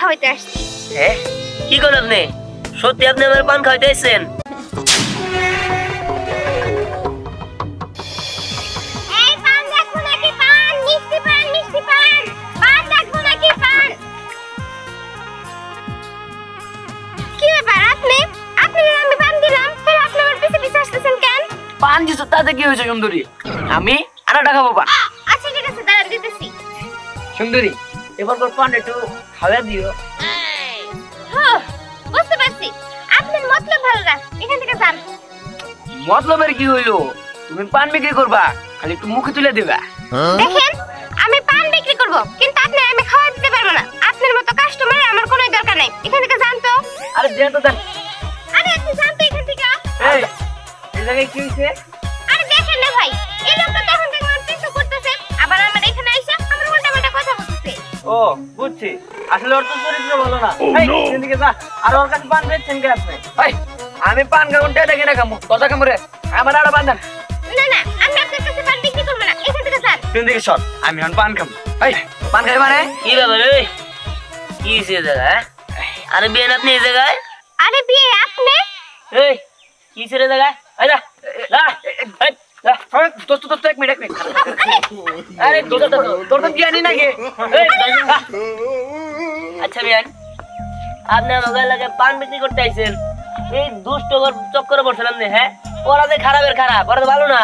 খাওয়াইতে আসছি। হ্যাঁ কি করেন আপনি? সত্যি আপনি আমার পান খাওয়াইতে আসছেন? এই পান দেখো নাকি পান? মিষ্টি পান, মিষ্টি পান। পান দেখো নাকি পান? কি ব্যাপার আপনি? আপনি আমি পান দিলাম, তাহলে আপনি আমার পিছে পিছে আসতেছেন কেন? পান দিছো তাতে কি হয়েছে সুন্দরী? আমি আনাটা খাবো পান। আচ্ছা ঠিক আছে, দাঁড়ান দিতেছি। সুন্দরী এবার পান একটু খাওয়া দিও। হ্যাঁ বুঝতে পারছি, আপনার মতলব ভালো না, এখান থেকে যান। মতলবের কি হইলো? তুমি পান বিক্রি করবা, খালি একটু মুখে তুলে দিবা। দেখেন আমি পান বিক্রি করব, কিন্তু আপনি আমি খাওয়া দিতে পারবো না। আপনার মতো কাস্টমার আমার কোনো দরকার নাই, এখান থেকে যান তো। আরে দেন তো দেন। আরে আপনি যান তো এখান থেকে। এই এই জায়গায় কি হইছে? আরে দেখেন না ভাই, এই লোকটা তখন থেকে আমার পিছু করতেছে, আবার আমার এখানে আইসা আমার উল্টাপাল্টা কথা বলতেছে। ও বুঝছি, আসলে ওর তো চরিত্র ভালো না। এই এদিকে যা, আর ওর কাছে পান বেচছেন কে আপনি? এই আমি পান খাউনটা দেখে না খামু, কথা কামড়ে আমার আড়া বাঁধান। না না, আমি আপনার কাছে পান বিক্রি করব না, এখান থেকে যান। তুই দিকে সর, আমি এখন পান খাবো। এই পান খাই মানে কি ব্যাপার? এই কি হয়েছে জায়গায়? আরে বিয়ে আপনি এই জায়গায়? আরে বিয়ে আপনি? এই কি ছেড়ে জায়গায়? এই যা যা, এই, যা। দোস্ত দোস্ত এক মিনিট আরে তোর তো বিয়ে নেই নাকি? এই, যা। আচ্ছা বিয়ান, আপনি আমার এলাকায় পান বিক্রি করতে আইছেন, এই দুষ্ট চক্করে বসলাম না? হ্যাঁ ওরা যে খারাপের খারাপ, ওরা তো ভালো না।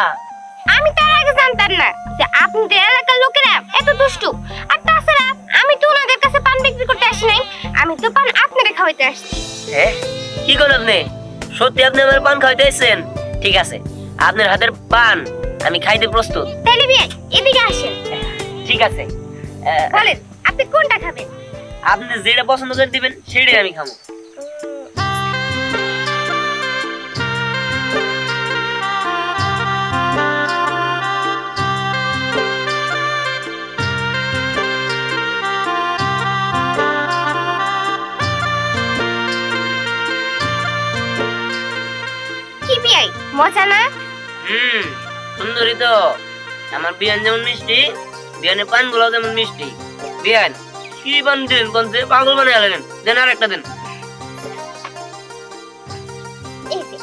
আমি তার আগে জানতাম না যে আপনাদের এলাকার লোকেরা এত দুষ্টু। আর তাছাড়া আমি তো ওনাদের কাছে পান বিক্রি করতে আসি নাই, আমি তো পান আপনাদের খাওয়াইতে আসছি। হ্যাঁ কি করেন আপনি? সত্যি আপনি আমার পান খাওয়াইতে আসছেন? ঠিক আছে, আপনার হাতের পান আমি খাইতে প্রস্তুত। তাহলে বিয়ে এদিকে আসেন। ঠিক আছে, বলেন আপনি কোনটা খাবেন? আপনি যেটা পছন্দ করে দিবেন সেটাই আমি খাবো। কি বিয়ে মজা না? সুন্দরী তো। আমার বিয়ান যেমন মিষ্টি, বিয়ানের পান গুলো যেমন মিষ্টি। বিয়ান কি পান দিলেন? কোনছে পাগল বানিয়ে আলেন? দেন আর একটা দেন। এই যে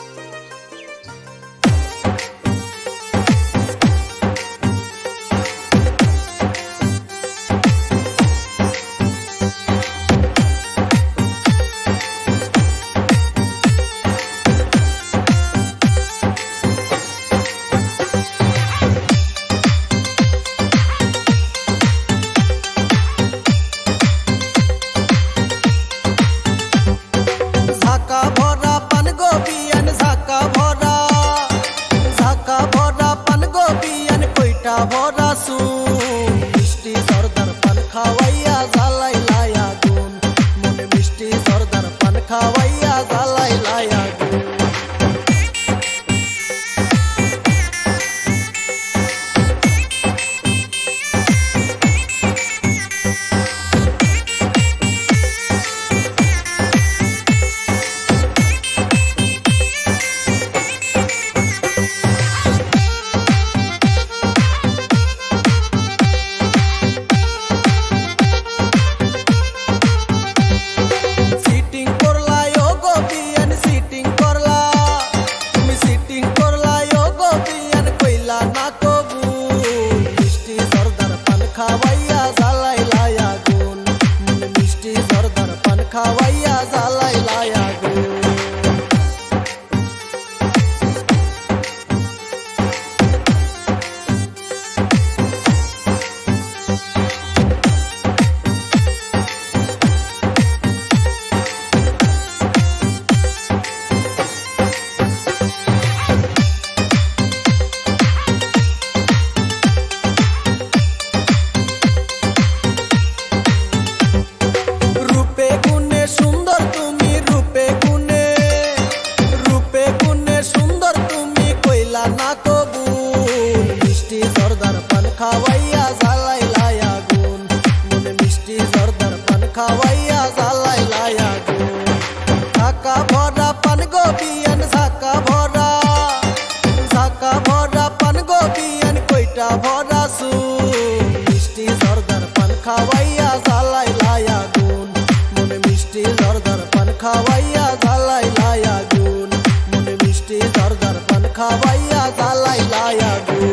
খাওয়াইয়া জ্বালাইলা আগুন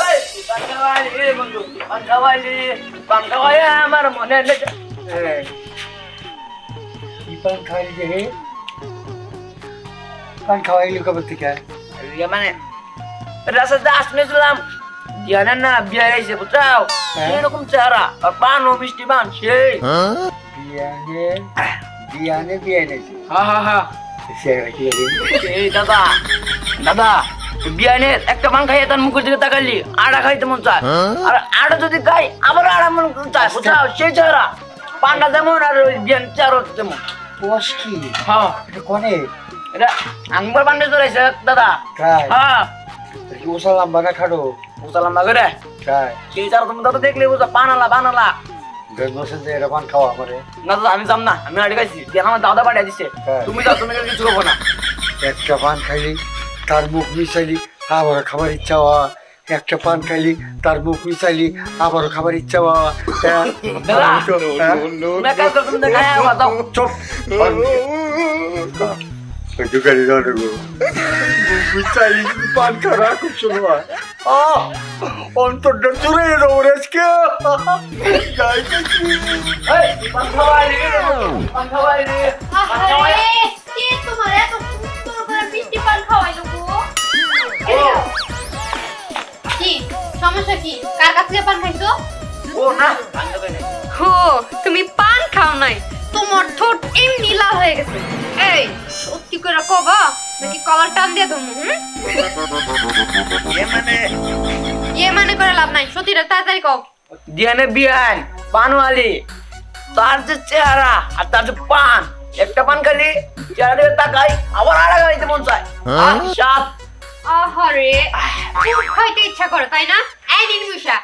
এই পান খাওয়াইলি রে বন্ধু, পান খাওয়াইলি, পান খাওয়াইয়া আমার মনে কি পান খাওয়াইলি যে হে? পান খাওয়াইলি কবে থেকে? মানে রাস্তাতে আসছিলাম, জ্ঞানের না বিয়ে হয়েছে বুঝছাও, এরকম চেহারা আর পান ও মিষ্টি পান সেই বিয়ানে বিয়ে এনেছে। হা হা হা। এই দাদা দাদা বিয়ানের একটা পান খাইয়ে তার মুখের দিকে তাকালি আড়া খাইতে মন চায়, আর আড়া যদি খাই আবার আড়া মন চায় বুঝছাও, সেই চেহারা পানটা যেমন আর ওই বিয়ান চেহারা তেমন। পোষ কি? হ্যাঁ এটা কোনে? এটা আঙ্গুর পান্ডে ধরেছে দাদা। তাই? হ্যাঁ কি ওসা লম্বা না খাটো? বুঝলাম না করে তাই? সেই চেহারা তুমি দাদা দেখলে বুঝা বানালা বানালা। বলছেন যে এটা পান খাওয়া আমারে? না দাদা আমি যাম না, আমি আড়ে খাইছি, দিয়ে আমার দাদা পাঠিয়ে দিচ্ছে। হ্যাঁ। তুমি যাও, তুমি কিছু করবো না। একটা পান খাইলি তার মুখ মিশাইলি আবারও খাবার ইচ্ছা হওয়া, একটা পান খাইলি তার মুখ মিশাইলি আবারও খাবার ইচ্ছা হওয়া। হ্যাঁ? দাদা, হ্যাঁ? তুমি এক কাজ করো, তুমি দেখাই আমার দাও। চুপ! দোকানি ধরে গো মিশাইলি পান খাওয়া খুব শুরু হয়। অন্তরটা চুরে দেবো আজকে। এই, পান খাওয়াই রে, পান খাওয়াই রে, পান খাওয়াই। কে তোমার এত সুন্দর করে মিষ্টি পান খাওয়াইলো গো? কি সমস্যা কি? কার কাছ থেকে পান খাইছো? ও না, পান খাবে না। হো, তুমি পান খাও নাই, তোমার ঠোঁট এমনি লাল হয়ে গেছে। এই সত্যি করে কবা নাকি কলার টান দিয়ে তুমি? এ মানে করে লাভ নাই, সত্যিটা তাড়াতাড়ি কও। দিয়ানে বিয়ান পানওয়ালি, তার যে চেহারা আর তার যে পান, একটা পান খালি চেহারা দিয়ে তাকাই আবার আড়া খাইতে মন চায়। আর সাত আহারে, খুব খাইতে ইচ্ছা করে তাই না? এই নির্মিষা,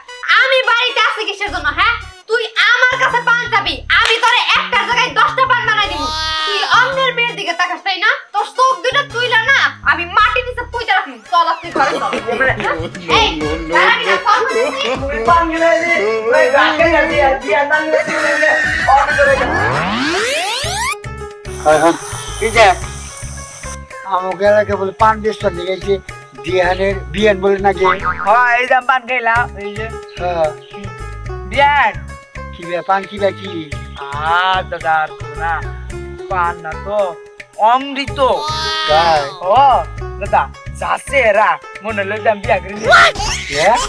আমি বাড়িতে আছি কিসের জন্য? হ্যাঁ, তুই আমার কাছে পান চাবি, আমি তোরে একটার জায়গায় 10টা পান বানাই দিব। তুই অন্যের মেয়ের দিকে তাকাস তাই না? তোর চোখ দুটো তুইলা না আমি মাটি নিচে পুঁতে রাখবো। চল তুই ঘরে চল। এই দাঁড়াবি না, চল বলছি। তুমি পান গিলাইলি, ওই গাকে দিয়া দিয়া দান দিলে অন করে গেল। এই যে আমাকে এলাকা বলে পান বেচতে নিয়ে গেছে দিয়ানের বিয়ান বলে নাকি? হ্যাঁ এই যে পান খাইলাম, এই যে হ্যাঁ, বিয়ান। কি বে পান কি বে কি? দাদা না পান না তো অমৃত। তাই? ও দাদা যাচ্ছে এরা মনে হলো যে আমি বিয়া করি। হ্যাঁ,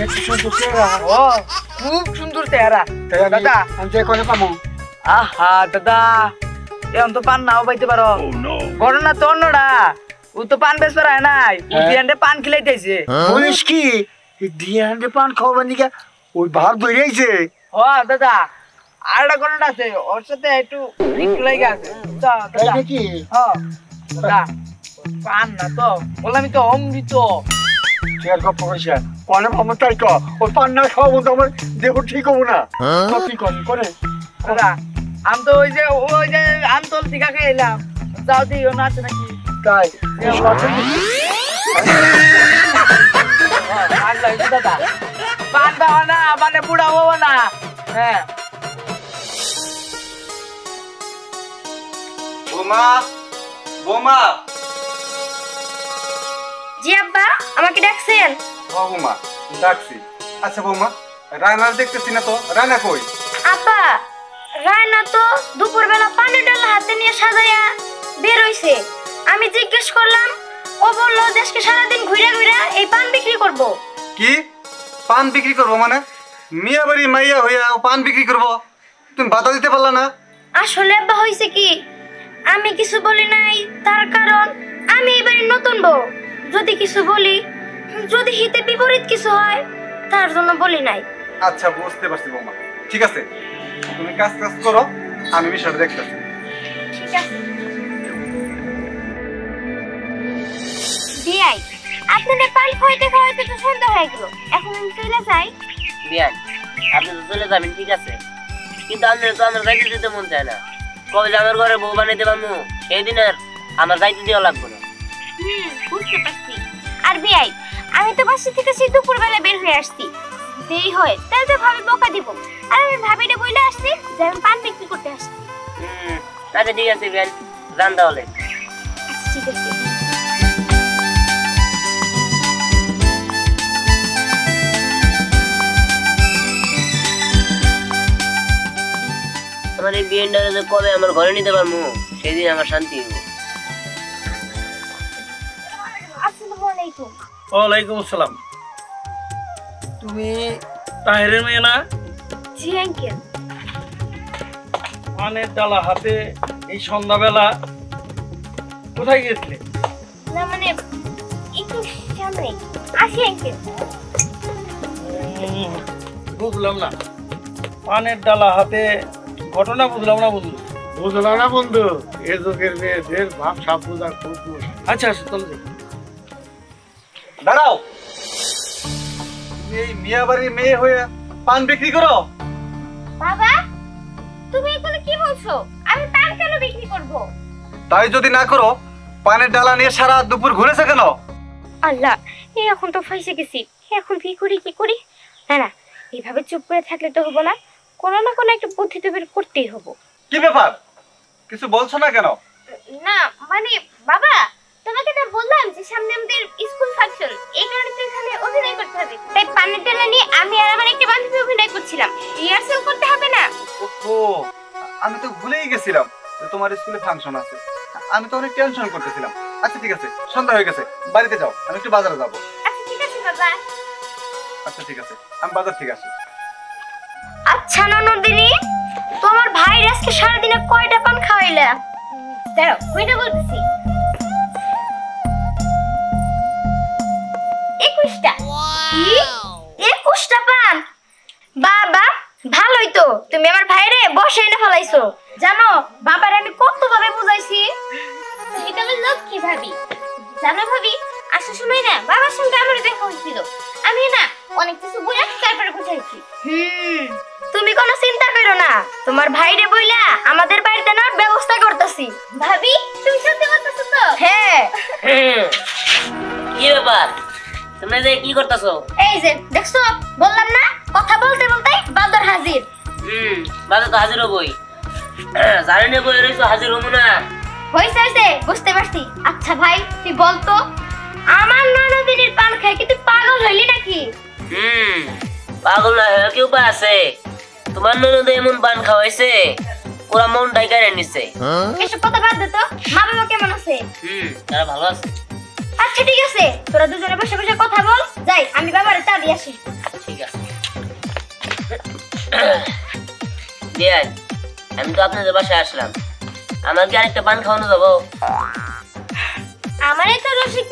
একটু সুন্দর চেহারা। ও খুব সুন্দর চেহারা তাই দাদা। আমি যে কোনে পাবো? আহা দাদা এখন তো পান নাও পাইতে পারো, ঘটনা তো অন্যটা। ও তো পান বেশ পারায় নাই, ও বিয়ানটা পান খিলাইতেছে। বলিস কি দিয়ানে পান খাওয়াবার নিকা ওই ভাব ধরে আইছে? ও দাদা আরেকটা ঘটনা আছে, ওর সাথে একটু লিঙ্ক লাগে আছে। তাই দাদা নাকি? হ্যাঁ দাদা পান না তো বললামই তো অমৃত। চেয়ার গপ্প করিস কোনে পাবো তাই ক, ওই পান না খাওয়াবো তো আমার দেহ ঠিক হবো না। কি করি করে দাদা আমি তো ওই যে আমতল টিকা খেয়ে এলাম, যাও দিও না আছে নাকি? তাই? দাদা পান পাওয়া না মানে বুড়া হবো না। হ্যাঁ বোমা বোমা জি আব্বা, আমাকে ডাকছেন? বোমা ডাকছি। আচ্ছা বোমা রায়নার দেখতেছি না তো, রায়না কই? আব্বা, রায়না তো দুপুরবেলা পানির ডালা হাতে নিয়ে সাজাইয়া বের হইছে। আমি জিজ্ঞেস করলাম, ও বললো দেশকে সারাদিন ঘুরে ঘুরে এই পান বিক্রি করব। কি পান বিক্রি করবো মানে? মিয়া বাড়ি মাইয়া হইয়া ও পান বিক্রি করবো, তুমি বাধা দিতে পারলা না? আসলে আব্বা হইছে কি, আমি কিছু বলি নাই, তার কারণ আমি এবারে নতুন বউ। যদি কিছু বলি, যদি হিতে বিপরীত কিছু হয়, তার জন্য বলি নাই। আচ্ছা বুঝতে পারছি বোমা, ঠিক আছে তুমি কাজ করো, আমি বিষয়টা দেখতেছি। ঠিক আছে বিয়াই, আপনাদের পান খাইতে খাইতে তো সন্ধ্যা হয়ে গেল, এখন আমি চলে যাই। বিয়ান আপনি তো চলে যাবেন ঠিক আছে, কিন্তু আপনার তো আমার যাইতে দিতে মন চায় না। কবে যে আমার ঘরে বউ বানাইতে পারবো সেই দিন আর আমার যাইতে দেওয়া লাগবে না। বুঝতে পারছি। আর বিয়াই, আমি তো বাসা থেকে সেই দুপুরবেলা বের হয়ে আসছি, দেরি হয় তাহলে তো ভাবি বকা দিব। আর আমি ভাবিটা বইলে আসছি যে আমি পান বিক্রি করতে আসছি। আচ্ছা ঠিক আছে বিয়ান, যান তাহলে। আচ্ছা ঠিক আছে। আমার এই বিয়েটা কবে আমার ঘরে নিতে পারবো সেদিন আমার শান্তি হইব। আসসালামু আলাইকুম। ওয়ালাইকুম আসসালাম। তুমি তাহেরের মেয়ে না? জি আঙ্কেল। পানের ডালা হাতে এই সন্ধ্যাবেলা কোথায় গিয়েছিলে? না মানে একটু সামনে আসি আঙ্কেল। বুঝলাম না, পানের ডালা হাতে ঘটনা বুঝলাম না বন্ধু। বুঝলা না বন্ধু, এ যুগের মেয়েদের ভাব সাপ বোঝা খুব মুশকিল। আচ্ছা আচ্ছা চলো যাই। দাঁড়াও, তুমি এই মিয়া বাড়ির মেয়ে হয়ে পান বিক্রি করো? বাবা তুমি এগুলো কি বলছো? আমি পান কেন বিক্রি করব? তাই যদি না করো, পানের ডালা নিয়ে সারা দুপুর ঘুরেছে কেন? আল্লাহ, এখন তো ফাঁসে গেছি। এখন কি করি? না না, এইভাবে চুপ করে থাকলে তো হবো না। কোনো না কোনো একটা বুদ্ধি তো বের করতেই হবো। কি ব্যাপার, কিছু বলছো না কেন? না মানে বাবা, তোমাকে তো বললাম যে সামনে আমাদের স্কুল ফাংশন, এই কারণে তো এখানে অভিনয় করতে হবে। তাই পানের ডালা নিয়ে আমি আর আমার একটা বান্ধবী অভিনয় করছিলাম। রিহার্সাল করতে হবে না? ও, আমি তো ভুলেই গেছিলাম যে তোমার স্কুলে ফাংশন আছে। আমি তো অনেক টেনশন করতেছিলাম। আচ্ছা ঠিক আছে, সন্ধ্যা হয়ে গেছে, বাড়িতে যাও, আমি একটু বাজারে যাবো। আচ্ছা ঠিক আছে বাবা। আচ্ছা ঠিক আছে, আমি বাজার থেকে আসি। আচ্ছা ননদিনী, তোমার ভাই আজকে সারাদিনে কয়টা পান খাওয়াইলা? দাঁড়াও, কয়টা বলতেছি। 21টা। কি? 21টা পান? বাবা ভালোই তো, তুমি আমার ভাইরে বসে এনে ফেলাইছো। জানো বাবার আমি কত ভাবে বুঝাইছি। তুমি তো আমার লক্ষ্মী ভাবি। জানো ভাবি, আসার সময় না বাবার সঙ্গে আমার দেখা হয়েছিল। আমি না অনেক কিছু বলে তারপরে বুঝাইছি। তুমি কোনো চিন্তা করো না, তোমার ভাইরে বইলা আমাদের বাড়িতে নেওয়ার ব্যবস্থা করতেছি। ভাবি তুমি সত্যি বলতেছো তো? হ্যাঁ। কি ব্যাপার, তোমরা যে কি করতেছো? এই যে দেখছো, বললাম না কথা বলতে বলতে বাদর হাজির। বাদর তো হাজির হবই, জানি না বই রয়েছো হাজির হবো না। হইছে বুঝতে পারছি। আচ্ছা ভাই তুই বলতো, আমার ননদিনীর পান খাই কি তুই পাগল হইলি নাকি? পাগল না হয়ে কি উপায় আছে? তোমার ননদ এমন পান খাওয়াইছে পুরা মন ডাইকারে নিছে। এসব কথা বাদ দে তো, মা বাবা কেমন আছে? তারা ভালো আছে। আচ্ছা ঠিক আছে, তোরা দুজনে বসে বসে কথা বল। যাই আমি বাবারে চা দিয়ে আসি। ঠিক আছে। বিয়ান, আমি তো আপনাদের বাসায় আসলাম, আমার কি আরেকটা পান খাওয়ানো যাবো? আমারই তো রসিক